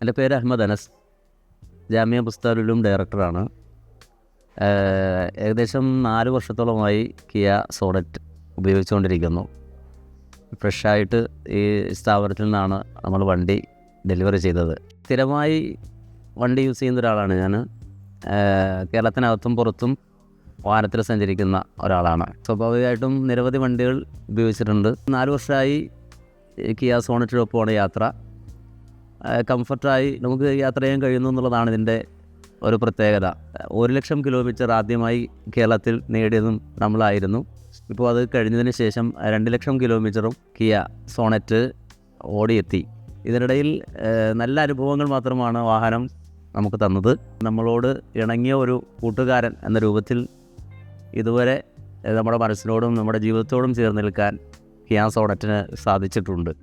എൻ്റെ പേര് അഹമ്മദ് അനസ്. ജാമിയ ബുസ്താനുലും ഡയറക്ടറാണ്. ഏകദേശം 4 വർഷത്തോളമായി കിയ സോണറ്റ് ഉപയോഗിച്ചുകൊണ്ടിരിക്കുന്നു. ഫ്രഷായിട്ട് ഈ സ്ഥാപനത്തിൽ നിന്നാണ് നമ്മൾ വണ്ടി ഡെലിവറി ചെയ്തത്. സ്ഥിരമായി വണ്ടി യൂസ് ചെയ്യുന്ന ഒരാളാണ് ഞാൻ. കേരളത്തിനകത്തും പുറത്തും വാഹനത്തിൽ സഞ്ചരിക്കുന്ന ഒരാളാണ്. സ്വാഭാവികമായിട്ടും നിരവധി വണ്ടികൾ ഉപയോഗിച്ചിട്ടുണ്ട്. 4 വർഷമായി കിയ സോണറ്റിനൊപ്പമാണ് യാത്ര. കംഫർട്ടായി നമുക്ക് യാത്ര ചെയ്യാൻ കഴിയുന്നു എന്നുള്ളതാണ് ഇതിൻ്റെ ഒരു പ്രത്യേകത. 1,00,000 കിലോമീറ്റർ ആദ്യമായി കേരളത്തിൽ നേടിയതും നമ്മളായിരുന്നു. ഇപ്പോൾ അത് കഴിഞ്ഞതിന് ശേഷം 2,00,000 കിലോമീറ്ററും കിയ സോണറ്റ് ഓടിയെത്തി. ഇതിനിടയിൽ നല്ല അനുഭവങ്ങൾ മാത്രമാണ് വാഹനം നമുക്ക് തന്നത്. നമ്മളോട് ഇണങ്ങിയ ഒരു കൂട്ടുകാരൻ എന്ന രൂപത്തിൽ ഇതുവരെ നമ്മുടെ മനസ്സിനോടും നമ്മുടെ ജീവിതത്തോടും ചേർന്ന് നിൽക്കാൻ കിയ സോണറ്റിന് സാധിച്ചിട്ടുണ്ട്.